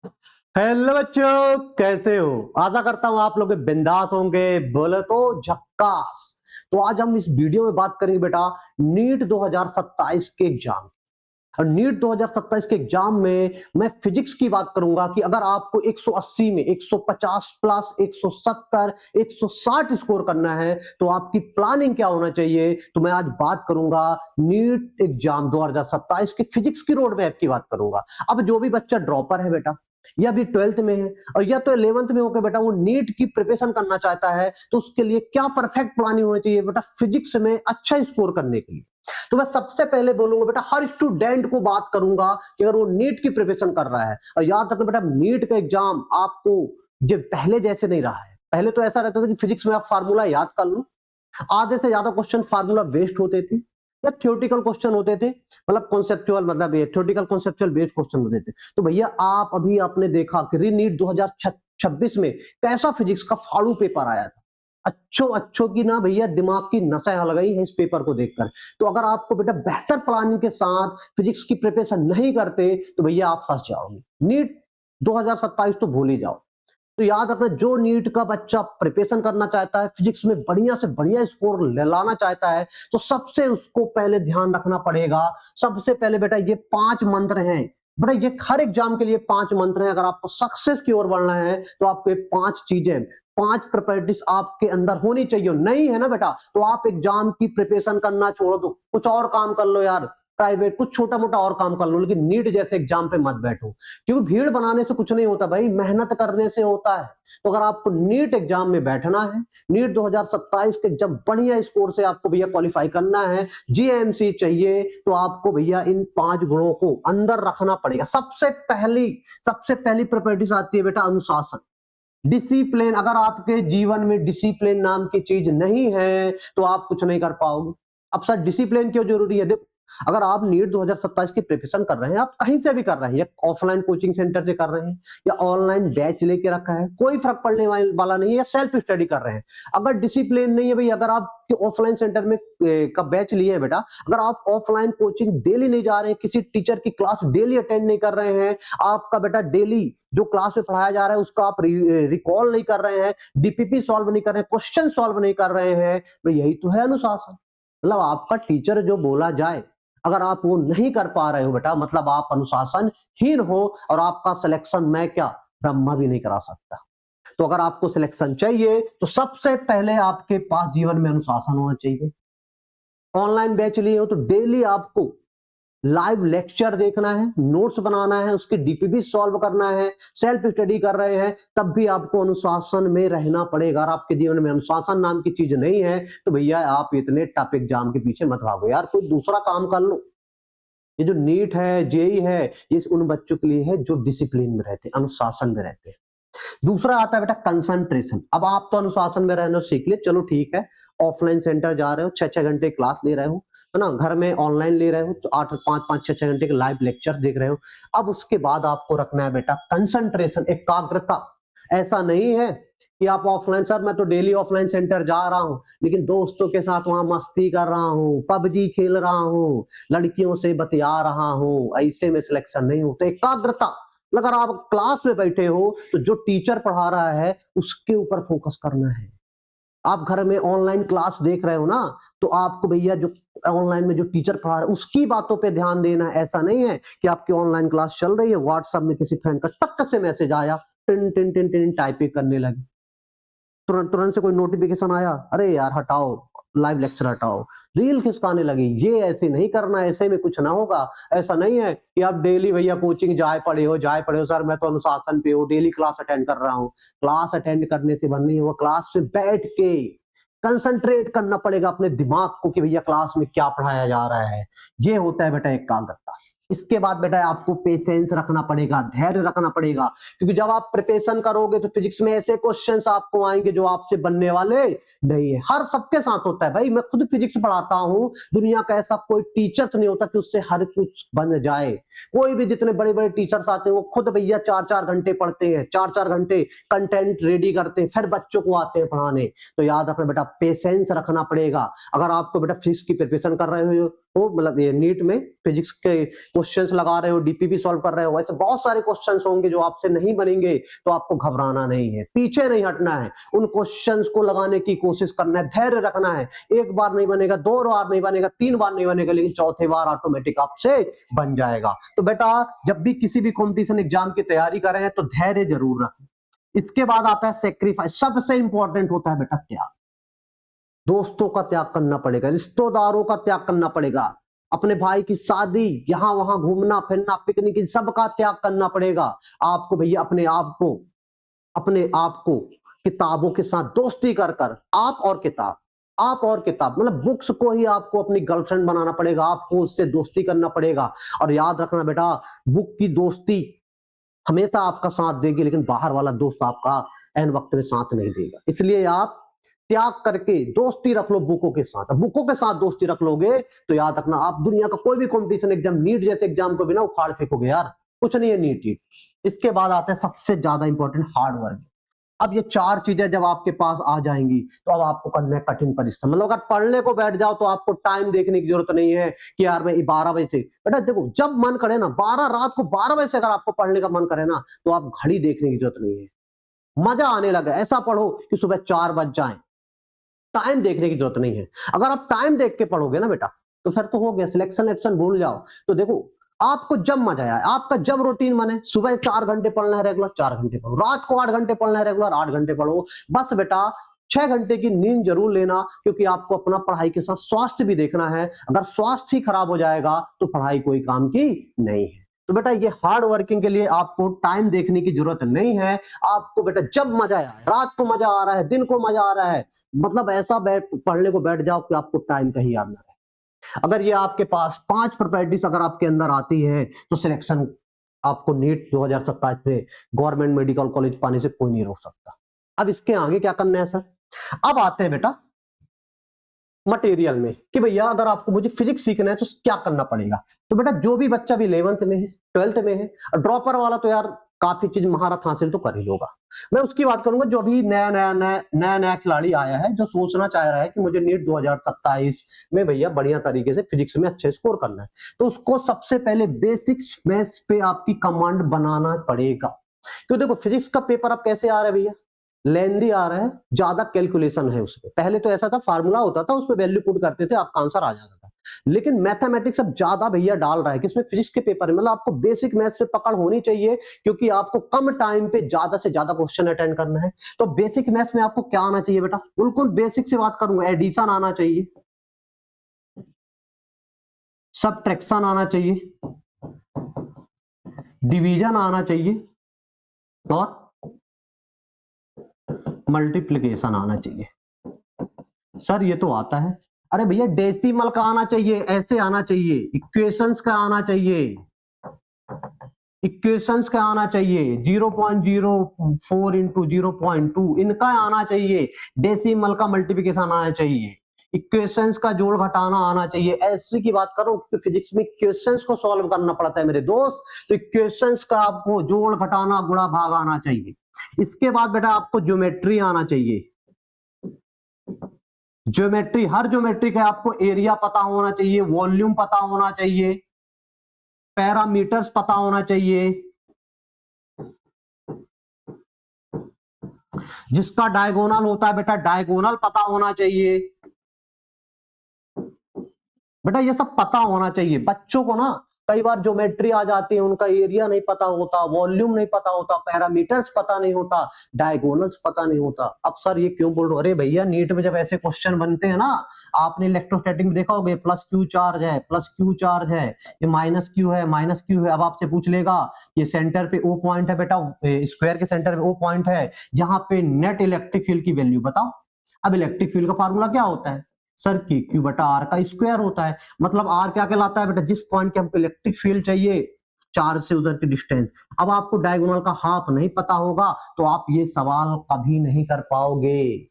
Hello बच्चों, कैसे हो? आशा करता हूँ आप लोग बिंदास होंगे। बोले तो झक्कास। तो आज हम इस वीडियो में बात करेंगे बेटा नीट 2027 के एग्जाम। और नीट 2027 के एग्जाम में मैं फिजिक्स की बात करूंगा कि अगर आपको 180 में 150 प्लस 170 160 स्कोर करना है तो आपकी प्लानिंग क्या होना चाहिए। तो मैं आज बात करूंगा नीट एग्जाम 2027 की फिजिक्स की रोड मैप की बात करूंगा। अब जो भी बच्चा ड्रॉपर है बेटा, या भी 12th में है और या तो 11th में होकर बेटा वो नीट की प्रिपरेशन करना चाहता है, तो उसके लिए क्या परफेक्ट प्लानिंग होनी चाहिए बेटा फिजिक्स में अच्छा स्कोर करने के लिए। तो मैं सबसे पहले बोलूंगा बेटा हर स्टूडेंट को बात करूंगा कि अगर वो नीट की प्रिपरेशन कर रहा है, और याद रखना बेटा नीट का एग्जाम आपको जो पहले जैसे नहीं रहा है। पहले तो ऐसा रहता था कि फिजिक्स में आप फार्मूला याद कर लो, आधे से ज्यादा क्वेश्चन फार्मूला बेस्ड होते थे या थ्योरेटिकल क्वेश्चन होते थे, मतलब कॉन्सेप्चुअल, मतलब ये थ्योरेटिकल कॉन्सेप्चुअल बेस्ड क्वेश्चन होते थे। तो भैया आप अभी आपने देखा कि री नीट 2026 में कैसा फिजिक्स का फाड़ू पेपर आया था। अच्छो अच्छो की ना भैया दिमाग की नसें हल गई है इस पेपर को देखकर। तो अगर आपको बेटा बेहतर प्लानिंग के साथ फिजिक्स की प्रिपरेशन नहीं करते तो भैया आप फंस जाओगे। नीट 2027 तो भूल ही जाओ। तो याद रखना जो नीट का बच्चा प्रिपरेशन करना चाहता है, फिजिक्स में बढ़िया से बढ़िया स्कोर लाना चाहता है, तो सबसे उसको पहले ध्यान रखना पड़ेगा। सबसे पहले बेटा ये 5 मंत्र हैं बेटा, ये हर एग्जाम के लिए 5 मंत्र हैं। अगर आपको सक्सेस की ओर बढ़ना है तो आपको 5 चीजें, 5 प्रॉपर्टीज आपके अंदर होनी चाहिए। नहीं है ना बेटा तो आप एग्जाम की प्रिपरेशन करना छोड़ दो, कुछ और काम कर लो यार, प्राइवेट कुछ छोटा मोटा और काम कर लो, लेकिन नीट जैसे एग्जाम पे मत बैठो। क्योंकि भीड़ बनाने से कुछ नहीं होता भाई, मेहनत करने से होता है। तो अगर आपको नीट एग्जाम में बैठना है, नीट 2027 के जब बढ़िया स्कोर से आपको भैया क्वालिफाई करना है, जीएमसी चाहिए, तो आपको भैया इन 5 गुणों को अंदर रखना पड़ेगा। सबसे पहली प्रॉपर्टीज आती है बेटा अनुशासन, डिसिप्लिन। अगर आपके जीवन में डिसिप्लिन नाम की चीज नहीं है तो आप कुछ नहीं कर पाओगे। अब सर डिसिप्लिन क्यों जरूरी है? देखो, अगर आप नीट 2027 की प्रिपरेशन कर रहे हैं, आप कहीं से भी कर रहे हैं, या ऑफलाइन कोचिंग सेंटर से कर रहे हैं या ऑनलाइन बैच लेके रखा है, कोई फर्क पड़ने वाला नहीं है, या सेल्फ स्टडी कर रहे हैं। अगर डिसिप्लिन नहीं है भाई, अगर आप ऑफलाइन सेंटर में का बैच लिए हैं बेटा, अगर आप ऑफलाइन कोचिंग डेली नहीं जा रहे हैं, किसी टीचर की क्लास डेली अटेंड नहीं कर रहे हैं, आपका बेटा डेली जो क्लास में पढ़ाया जा रहा है उसका आप रिकॉल नहीं कर रहे हैं, डीपीपी सॉल्व नहीं कर रहे हैं, क्वेश्चन सॉल्व नहीं कर रहे हैं, तो यही तो है अनुशासन। मतलब आपका टीचर जो बोला जाए अगर आप वो नहीं कर पा रहे हो बेटा, मतलब आप अनुशासनहीन हो, और आपका सिलेक्शन मैं क्या ब्रह्मा भी नहीं करा सकता। तो अगर आपको सिलेक्शन चाहिए तो सबसे पहले आपके पास जीवन में अनुशासन होना चाहिए। ऑनलाइन बैच लिए हो तो डेली आपको लाइव लेक्चर देखना है, नोट्स बनाना है, उसके डीपीबी सॉल्व करना है, सेल्फ स्टडी कर रहे हैं, तब भी आपको अनुशासन में रहना पड़ेगा। अगर आपके जीवन में अनुशासन नाम की चीज नहीं है तो भैया आप इतने टफ एग्जाम के पीछे मत भागो यार, कोई दूसरा काम कर लो। ये जो नीट है, जेई है, ये उन बच्चों के लिए है जो डिसिप्लिन में रहते हैं, अनुशासन में रहते हैं। दूसरा आता है बेटा कंसंट्रेशन। अब आप तो अनुशासन में रहना सीख लिए, चलो ठीक है, ऑफलाइन सेंटर जा रहे हो, 6-6 घंटे क्लास ले रहे हो, है ना, घर में ऑनलाइन ले रहे हो तो 8-5-5-6-6 घंटे के लाइव लेक्चर देख रहे हो। अब उसके बाद आपको रखना है बेटा कंसंट्रेशन, एकाग्रता। ऐसा नहीं है कि आप ऑफलाइन, सर मैं तो डेली ऑफलाइन सेंटर जा रहा हूं लेकिन दोस्तों के साथ वहां मस्ती कर रहा हूं, पबजी खेल रहा हूं, लड़कियों से बतिया रहा हूं, ऐसे में सिलेक्शन नहीं होता। एकाग्रता, अगर आप क्लास में बैठे हो तो जो टीचर पढ़ा रहा है उसके ऊपर फोकस करना है। आप घर में ऑनलाइन क्लास देख रहे हो ना, तो आपको भैया जो ऑनलाइन में जो टीचर पढ़ा रहा है उसकी बातों पे ध्यान देना है। ऐसा नहीं है कि आपकी ऑनलाइन क्लास चल रही है, व्हाट्सएप में किसी फ्रेंड का टक से मैसेज आया, tin tin tin tin typing करने लगे, तुरंत तुरंत से कोई नोटिफिकेशन आया, अरे यार हटाओ, लाइव लेक्चर हटाओ, रील खिसकाने लगी। ये ऐसे नहीं करना, ऐसे में कुछ ना होगा। ऐसा नहीं है कि आप डेली भैया कोचिंग जाए पड़े हो, सर मैं तो अनुशासन पे हूँ, डेली क्लास अटेंड कर रहा हूँ। क्लास अटेंड करने से बन नहीं होगा, क्लास में बैठ के कंसंट्रेट करना पड़ेगा अपने दिमाग को कि भैया क्लास में क्या पढ़ाया जा रहा है। ये होता है बेटा एकाग्रता। इसके बाद बेटा आपको पेशेंस रखना पड़ेगा, धैर्य रखना पड़ेगा, क्योंकि जब आप प्रिपरेशन करोगे तो फिजिक्स में ऐसे क्वेश्चंस आपको आएंगे जो आपसे बनने वाले नहीं है। हर सबके साथ होता है भाई, मैं खुद फिजिक्स पढ़ाता हूं, दुनिया का ऐसा कोई टीचर्स नहीं होता कि उससे हर कुछ बन जाए। कोई भी जितने बड़े बड़े टीचर्स आते हैं वो खुद भैया 4-4 घंटे पढ़ते हैं, 4-4 घंटे कंटेंट रेडी करते हैं, फिर बच्चों को आते हैं पढ़ाने। तो याद रखना बेटा पेशेंस रखना पड़ेगा। अगर आपको बेटा फिजिक्स की प्रिपरेशन कर रहे हो वो मतलब ये नीट में फिजिक्स के क्वेश्चंस लगा रहे हो, डीपीपी सॉल्व कर रहे हो, वैसे बहुत सारे क्वेश्चंस होंगे जो आपसे नहीं बनेंगे, तो आपको घबराना नहीं है, पीछे नहीं हटना है, उन क्वेश्चंस को लगाने की कोशिश करना है, धैर्य रखना है। एक बार नहीं बनेगा, 2 बार नहीं बनेगा, 3 बार नहीं बनेगा, लेकिन चौथे बार ऑटोमेटिक आपसे बन जाएगा। तो बेटा जब भी किसी भी कॉम्पिटिशन एग्जाम की तैयारी कर रहे हैं तो धैर्य जरूर रखें। इसके बाद आता है सेक्रीफाइस, सबसे इंपॉर्टेंट होता है बेटा त्याग। दोस्तों का त्याग करना पड़ेगा, रिश्तेदारों का त्याग करना पड़ेगा, अपने भाई की शादी, यहां वहां घूमना फिरना, पिकनिक, सबका त्याग करना पड़ेगा आपको भैया। अपने आप को किताबों के साथ दोस्ती कर कर, आप और किताब मतलब बुक्स को ही आपको अपनी गर्लफ्रेंड बनाना पड़ेगा, आपको उससे दोस्ती करना पड़ेगा। और याद रखना बेटा, बुक की दोस्ती हमेशा आपका साथ देगी, लेकिन बाहर वाला दोस्त आपका एन वक्त में साथ नहीं देगा। इसलिए आप त्याग करके दोस्ती रख लो बुकों के साथ। बुकों के साथ दोस्ती रख लोगे तो याद रखना, आप दुनिया का कोई भी कंपटीशन एग्जाम, नीट जैसे एग्जाम को बिना उखाड़ फेंकोगे यार, कुछ नहीं है नीट। इसके बाद आता है सबसे ज्यादा इंपॉर्टेंट, हार्ड वर्क। अब ये 4 चीजें जब आपके पास आ जाएंगी तो अब आपको करना है कठिन परिश्रम। मतलब अगर पढ़ने को बैठ जाओ तो आपको टाइम देखने की जरूरत नहीं है कि यार मैं 12 बजे से, बेटा देखो जब मन करे ना, 12 रात को 12 बजे से अगर आपको पढ़ने का मन करे ना, तो आप घड़ी देखने की जरूरत नहीं है, मजा आने लगा, ऐसा पढ़ो कि सुबह 4 बज जाए। टाइम देखने की जरूरत नहीं है। अगर आप टाइम देख के पढ़ोगे ना बेटा, तो फिर तो हो गया, सिलेक्शन भूल जाओ। तो देखो आपको जब मजा आए, आपका जब रूटीन बने, सुबह 4 घंटे पढ़ना है रेगुलर, 4 घंटे पढ़ो, रात को 8 घंटे पढ़ना है रेगुलर, 8 घंटे पढ़ो। बस बेटा 6 घंटे की नींद जरूर लेना, क्योंकि आपको अपना पढ़ाई के साथ स्वास्थ्य भी देखना है। अगर स्वास्थ्य ही खराब हो जाएगा तो पढ़ाई कोई काम की नहीं है। तो बेटा ये हार्ड वर्किंग के लिए आपको टाइम देखने की जरूरत नहीं है। आपको बेटा जब मजा आए, रात को मजा आ रहा है, दिन को मजा आ रहा है, मतलब ऐसा पढ़ने को बैठ जाओ कि आपको टाइम का ही याद ना रहे। अगर ये आपके पास 5 प्रॉपर्टीज अगर आपके अंदर आती है तो सिलेक्शन आपको नीट 2027 में गवर्नमेंट मेडिकल कॉलेज पाने से कोई नहीं रोक सकता। अब इसके आगे क्या करना है सर? अब आते हैं बेटा मटेरियल में, कि भैया अगर आपको मुझे फिजिक्स सीखना है तो क्या करना पड़ेगा। तो बेटा जो भी बच्चा भी 11th में है, 12th में है, ड्रॉपर वाला तो यार काफी चीज महारत हासिल तो कर ही होगा। मैं उसकी बात करूंगा जो अभी नया खिलाड़ी आया है, जो सोचना चाह रहा है कि मुझे नीट 2027 में भैया बढ़िया तरीके से फिजिक्स में अच्छे स्कोर करना है, तो उसको सबसे पहले बेसिक्स मैथ्स पे आपकी कमांड बनाना पड़ेगा। क्यों, देखो फिजिक्स का पेपर अब कैसे आ रहा है भैया, लेंदी आ रहा है, ज्यादा कैलकुलेशन है उसमें। पहले तो ऐसा था, फार्मूला होता था, उसमें वैल्यू पुट करते थे, आपका आंसर आ जाता था। लेकिन मैथमेटिक्स अब ज्यादा भैया डाल रहा है, किसमें, फिजिक्स के पेपर में। मतलब आपको बेसिक मैथ्स पे पकड़ होनी चाहिए, क्योंकि आपको कम टाइम पे ज्यादा से ज्यादा क्वेश्चन अटेंड करना है। तो बेसिक मैथ्स में आपको क्या आना चाहिए बेटा, बिल्कुल बेसिक से बात करूंगा, एडिशन आना चाहिए, सबट्रैक्शन आना चाहिए, डिवीजन आना चाहिए, और मल्टीप्लिकेशन आना चाहिए। सर ये तो आता है, अरे भैया डेसिमल का आना चाहिए, ऐसे आना चाहिए, इक्वेशंस का आना चाहिए, इक्वेशंस का आना चाहिए, 0.04 इंटू 0.2 इनका आना चाहिए, डेसिमल का मल्टीप्लिकेशन आना चाहिए, इक्वेशंस का जोड़ घटाना आना चाहिए। ऐसी की बात करो कि फिजिक्स में इक्वेशंस को सॉल्व करना पड़ता है मेरे दोस्त, तो इक्वेशंस का आपको जोड़ घटाना गुणा भाग आना चाहिए। इसके बाद बेटा आपको ज्योमेट्री आना चाहिए, ज्योमेट्री, हर ज्योमेट्री का आपको एरिया पता होना चाहिए, वॉल्यूम पता होना चाहिए, पैरामीटर्स पता होना चाहिए, जिसका डायगोनल होता है बेटा डायगोनल पता होना चाहिए। बेटा ये सब पता होना चाहिए। बच्चों को ना कई बार ज्योमेट्री आ जाती है, उनका एरिया नहीं पता होता, वॉल्यूम नहीं पता होता, पैरामीटर्स पता नहीं होता, डायगोनल्स पता नहीं होता। अब सर ये क्यों बोल रहे हो, अरे भैया नीट में जब ऐसे क्वेश्चन बनते हैं ना, आपने इलेक्ट्रोस्टैटिक में देखा होगा, प्लस क्यू चार्ज है, प्लस क्यू चार्ज है, ये माइनस क्यू है, माइनस क्यू है। अब आपसे पूछ लेगा ये सेंटर पे ओ पॉइंट है बेटा, स्क्वायर के सेंटर पे ओ पॉइंट है, यहाँ पे नेट इलेक्ट्रिक फील्ड की वैल्यू बताओ। अब इलेक्ट्रिक फील्ड का फार्मूला क्या होता है सर, की क्यू बटा आर का स्क्वायर होता है। मतलब आर क्या कहलाता है बेटा, जिस पॉइंट के हमको इलेक्ट्रिक फील्ड चाहिए, चार्ज से उधर की डिस्टेंस। अब आपको डायगोनल का हाफ नहीं पता होगा तो आप ये सवाल कभी नहीं कर पाओगे।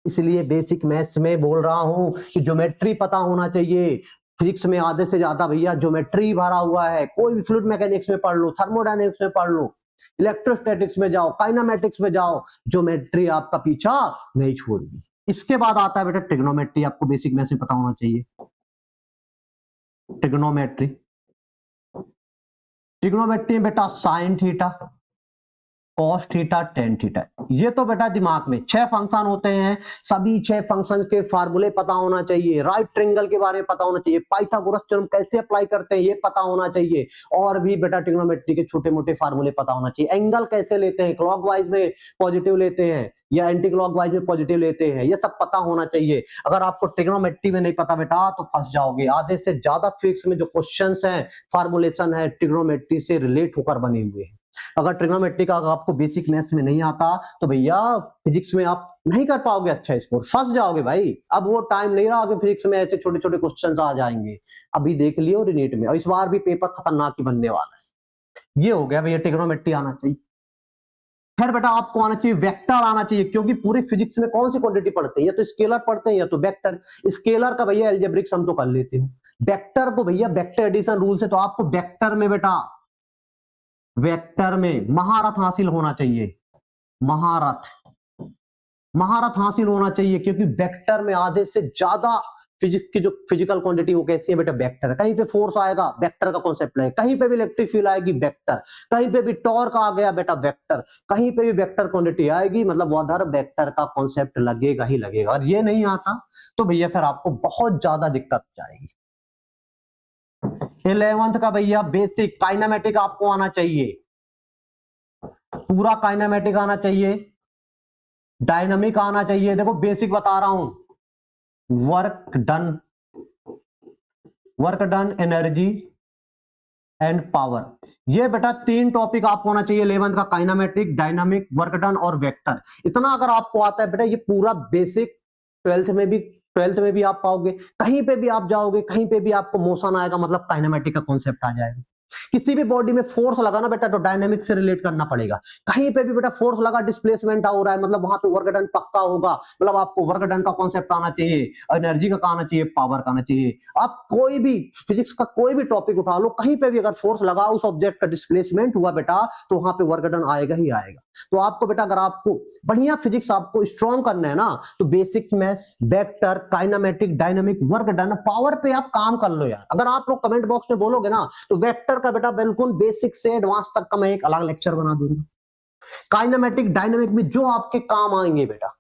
इसलिए बेसिक मैथ्स में बोल रहा हूं कि ज्योमेट्री पता होना चाहिए। फिजिक्स में आधे से ज्यादा भैया ज्योमेट्री भरा हुआ है। कोई भी फ्लूइड मैकेनिक्स में पढ़ लो, थर्मोडायनेमिक्स में पढ़ लो, इलेक्ट्रोस्टैटिक्स में जाओ, काइनेमेटिक्स में जाओ, ज्योमेट्री आपका पीछा नहीं छोड़ेगी। इसके बाद आता है बेटा ट्रिग्नोमेट्री, आपको बेसिक मैथ्स में पता होना चाहिए। ट्रिग्नोमेट्री। ट्रिग्नोमेट्री में बेटा sine theta, cos theta, tan theta, ये तो बेटा दिमाग में 6 फंक्शन होते हैं। सभी 6 फंक्शन के फार्मूले पता होना चाहिए, राइट ट्रायंगल के बारे में पता होना चाहिए, पाइथागोरस थ्योरम कैसे अप्लाई करते हैं ये पता होना चाहिए, और भी बेटा ट्रिग्नोमेट्री के छोटे मोटे फार्मूले पता होना चाहिए। एंगल कैसे लेते हैं, क्लॉकवाइज में पॉजिटिव लेते हैं या एंटी क्लॉकवाइज में पॉजिटिव लेते हैं, ये सब पता होना चाहिए। अगर आपको ट्रिग्नोमेट्री में नहीं पता बेटा तो फंस जाओगे। आधे से ज्यादा फिजिक्स में जो क्वेश्चंस हैं, फार्मूलेशन है, ट्रिग्नोमेट्री से रिलेट होकर बने हुए हैं। अगर ट्रिग्नोमेट्री का आपको बेसिक मैथ्स में नहीं आता तो भैया फिजिक्स में आप नहीं कर पाओगे अच्छा स्कोर, फंस जाओगे भाई। अब वो टाइम नहीं रहा कि फिजिक्स में ऐसे छोटे छोटे क्वेश्चंस आ जाएंगे। अभी देख लियो नीट में, और इस बार भी पेपर खतरनाक ही बनने वाला है। ये हो गया भैया, ट्रिग्नोमेट्री आना चाहिए। फिर बेटा आपको आना चाहिए वेक्टर आना चाहिए, क्योंकि पूरे फिजिक्स में कौन सी क्वांटिटी पढ़ते हैं, या तो स्केलर पढ़ते हैं या तो वेक्टर। स्केलर का भैया अलजेब्रिक सम तो कर लेते हो, वेक्टर को भैया वेक्टर एडिशन रूल से तो आपको वेक्टर में बेटा, वेक्टर में महारत हासिल होना चाहिए। महारत हासिल होना चाहिए, क्योंकि वेक्टर में आधे से ज्यादा फिजिक्स की जो फिजिकल क्वांटिटी वो कैसी है बेटा, वेक्टर। कहीं पे फोर्स आएगा, वेक्टर का कॉन्सेप्ट लगेगा। कहीं पे भी इलेक्ट्रिक फील्ड आएगी, वेक्टर। कहीं पे भी टॉर्क आ गया बेटा, वेक्टर। कहीं पे भी वेक्टर क्वांटिटी आएगी, मतलब उधर वेक्टर का कॉन्सेप्ट लगेगा ही लगेगा। और ये नहीं आता तो भैया फिर आपको बहुत ज्यादा दिक्कत जाएगी। 11th का भैया बेसिक काइनेमेटिक आपको आना चाहिए, पूरा काइनेमेटिक आना चाहिए, डायनामिक आना चाहिए। देखो बेसिक बता रहा हूं, work done, energy and power, ये बेटा 3 टॉपिक आपको आना चाहिए 11th का, काइनेमेटिक, डायनामिक, वर्क डन और वेक्टर। इतना अगर आपको आता है बेटा, ये पूरा बेसिक 12th में भी आप पाओगे। कहीं पे भी आप जाओगे, कहीं पे भी आपको मोशन आएगा, मतलब काइनेमेटिक का कॉन्सेप्ट आ जाएगा। किसी भी बॉडी में फोर्स लगाना बेटा तो डायनामिक से रिलेट करना पड़ेगा। कहीं पे भी बेटा फोर्स लगा, डिस्प्लेसमेंट हो रहा है, मतलब वहां पे वर्क डन पक्का होगा, मतलब आपको वर्क डन का कॉन्सेप्ट आना चाहिए, एनर्जी का आना चाहिए, पावर का आना चाहिए। आप कोई भी फिजिक्स का कोई भी टॉपिक उठा लो, कहीं पे भी अगर फोर्स लगा, उस ऑब्जेक्ट का डिस्प्लेसमेंट हुआ बेटा, तो वहां पे वर्क डन आएगा ही आएगा। तो आपको बेटा अगर आपको बढ़िया फिजिक्स आपको स्ट्रॉन्ग करना है ना, तो basic maths, vector, kinematic, dynamic, work done, power पे आप काम कर लो यार। अगर आप लोग कमेंट बॉक्स में बोलोगे ना तो वेक्टर का बेटा बिल्कुल बेसिक से एडवांस तक का मैं एक अलग लेक्चर बना दूंगा। काइनेमेटिक, डायनामिक में जो आपके काम आएंगे बेटा,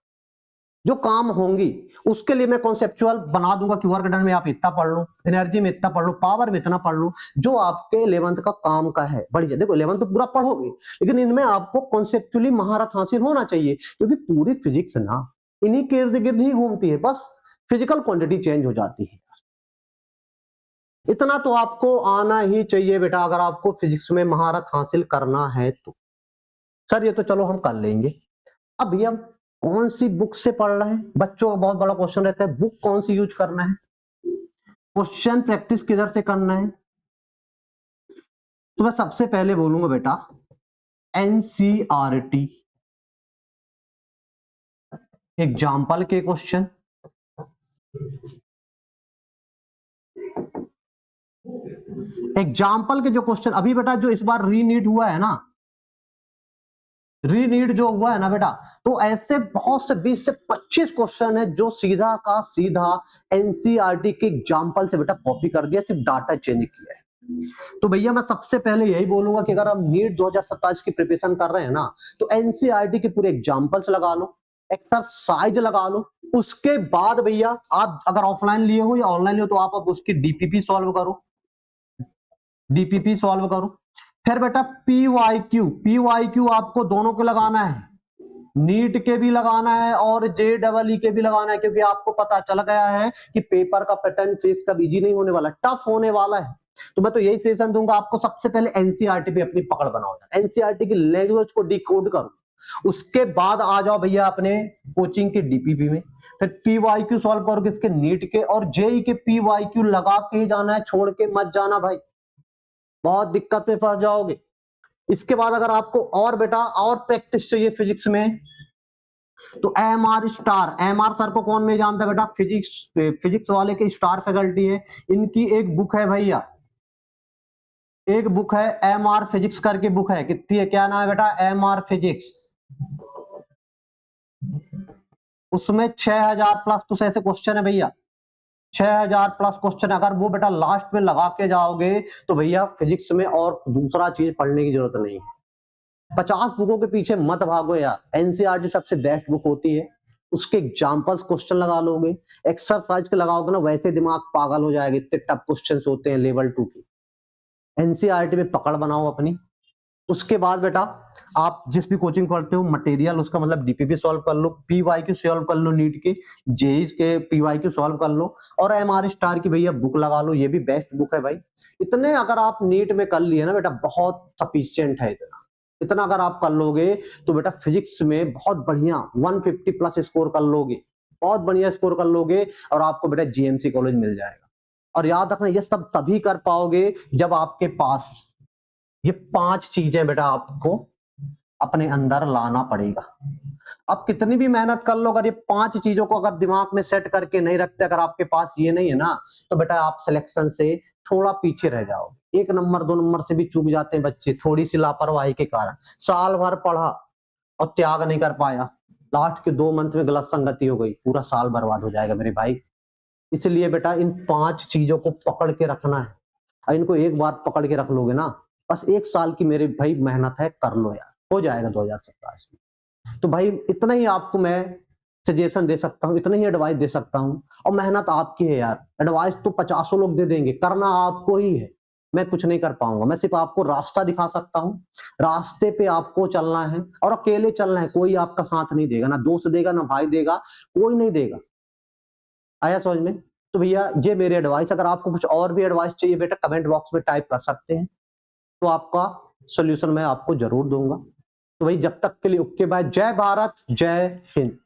जो काम होंगी, उसके लिए मैं कॉन्सेप्चुअल बना दूंगा कि वर्क डन में आप इतना पढ़ लो, एनर्जी में इतना पढ़ लो, पावर में इतना पढ़ लो, जो आपके 11th का काम का है। बढ़िया, देखो 11th तो पूरा पढ़ोगे, लेकिन इनमें आपको कॉन्सेप्चुअली महारत हासिल होना चाहिए, क्योंकि पूरी फिजिक्स ना इन्हीं के इर्द गिर्द ही घूमती है, बस फिजिकल क्वांटिटी चेंज हो जाती है। इतना तो आपको आना ही चाहिए बेटा, अगर आपको फिजिक्स में महारत हासिल करना है तो। सर ये तो चलो हम कर लेंगे। अब भैया कौन सी बुक से पढ़ना है, बच्चों का बहुत बड़ा क्वेश्चन रहता है, बुक कौन सी यूज करना है, क्वेश्चन प्रैक्टिस किधर से करना है। तो मैं सबसे पहले बोलूंगा बेटा एनसीईआरटी, एग्जाम्पल के क्वेश्चन, एग्जाम्पल के जो क्वेश्चन अभी बेटा जो इस बार रीनीट हुआ है ना, रीनीट जो हुआ है ना बेटा, तो ऐसे बहुत से 20 से 25 क्वेश्चन है जो सीधा का सीधा एनसीईआरटी के एग्जाम्पल से बेटा कॉपी कर दिया, सिर्फ डाटा चेंज किया है। तो भैया मैं सबसे पहले यही बोलूंगा कि अगर हम नीट 2027 की प्रिपरेशन कर रहे हैं ना, तो एनसीईआरटी के पूरे एग्जाम्पल्स लगा लो, एक्सरसाइज लगा लो। उसके बाद भैया आप अगर ऑफलाइन लिए हो या ऑनलाइन लिए हो, तो आप अब उसकी डीपीपी सॉल्व करो, डीपीपी सॉल्व करो। फिर बेटा पीवाईक्यू आपको दोनों को लगाना है, नीट के भी लगाना है और JEE के भी लगाना है, क्योंकि आपको पता चल गया है कि पेपर का पैटर्न फिजिक्स का इजी नहीं होने वाला, टफ होने वाला है। तो मैं तो यही सजेशन दूंगा आपको, सबसे पहले एनसीईआरटी पे अपनी पकड़ बनाओ, एनसीईआरटी की लैंग्वेज को डिकोड करो, उसके बाद आ जाओ भैया अपने कोचिंग के डीपीपी में। फिर पीवाईक्यू सॉल्व करो किसके, नीट के, और जेई के पीवाईक्यू लगा के ही जाना है, छोड़ के मत जाना भाई, बहुत दिक्कत में फंस जाओगे। इसके बाद अगर आपको और बेटा और प्रैक्टिस चाहिए फिजिक्स में, तो एमआर स्टार, एमआर सर को कौन नहीं जानता बेटा, फिजिक्स वाले के स्टार फैकल्टी है। इनकी एक बुक है भैया, एक बुक है एमआर फिजिक्स करके बुक है, कितनी है, क्या नाम है बेटा, एमआर फिजिक्स। उसमें 6000 प्लस कुछ ऐसे क्वेश्चन है भैया, 6000 प्लस क्वेश्चन अगर वो बेटा लास्ट में लगा के जाओगे तो भैया फिजिक्स में और दूसरा चीज पढ़ने की जरूरत नहीं है। 50 बुकों के पीछे मत भागो यार। एनसीईआरटी सबसे बेस्ट बुक होती है, उसके एग्जाम्पल्स क्वेश्चन लगा लोगे, एक्सरसाइज के लगाओगे ना, वैसे दिमाग पागल हो जाएगा, इतने टफ क्वेश्चन होते हैं लेवल 2 की। एनसीईआरटी में पकड़ बनाओ अपनी। उसके बाद बेटा आप जिस भी कोचिंग पढ़ते हो मटेरियल उसका मतलब डीपीपी सॉल्व कर लो, पीवाईक्यू सॉल्व कर लो, नीट के जेईई के पीवाईक्यू सॉल्व कर लो, और एमआर स्टार की भैया बुक लगा लो, ये भी बेस्ट बुक है भाई। इतने अगर आप नीट में कर लिए ना बेटा, बहुत सफिशियंट है। इतना इतना अगर आप कर लोगे तो बेटा फिजिक्स में बहुत बढ़िया 150 प्लस स्कोर कर लोगे, बहुत बढ़िया स्कोर कर लोगे, और आपको बेटा जीएमसी कॉलेज मिल जाएगा। और याद रखना ये सब तभी कर पाओगे जब आपके पास ये 5 चीजें बेटा आपको अपने अंदर लाना पड़ेगा। अब कितनी भी मेहनत कर लो, अगर ये 5 चीजों को अगर दिमाग में सेट करके नहीं रखते, अगर आपके पास ये नहीं है ना, तो बेटा आप सिलेक्शन से थोड़ा पीछे रह जाओ। 1 नंबर 2 नंबर से भी चूक जाते हैं बच्चे, थोड़ी सी लापरवाही के कारण। साल भर पढ़ा और त्याग नहीं कर पाया, लास्ट के 2 मंथ में गलत संगति हो गई, पूरा साल बर्बाद हो जाएगा मेरे भाई। इसलिए बेटा इन 5 चीजों को पकड़ के रखना है, और इनको एक बार पकड़ के रख लोगे ना, बस 1 साल की मेरे भाई मेहनत है, कर लो यार, हो जाएगा 2027 में। तो भाई इतना ही आपको मैं सजेशन दे सकता हूँ, इतना ही एडवाइस दे सकता हूँ, और मेहनत आपकी है यार। एडवाइस तो 50 लोग दे देंगे, करना आपको ही है। मैं कुछ नहीं कर पाऊंगा, मैं सिर्फ आपको रास्ता दिखा सकता हूँ। रास्ते पे आपको चलना है, और अकेले चलना है, कोई आपका साथ नहीं देगा, ना दोस्त देगा ना भाई देगा, कोई नहीं देगा। आया समझ में? तो भैया ये मेरे एडवाइस, अगर आपको कुछ और भी एडवाइस चाहिए बेटा कमेंट बॉक्स में टाइप कर सकते हैं, तो आपका सॉल्यूशन मैं आपको जरूर दूंगा। तो भाई जब तक के लिए ओके बाय, जय भारत जय हिंद।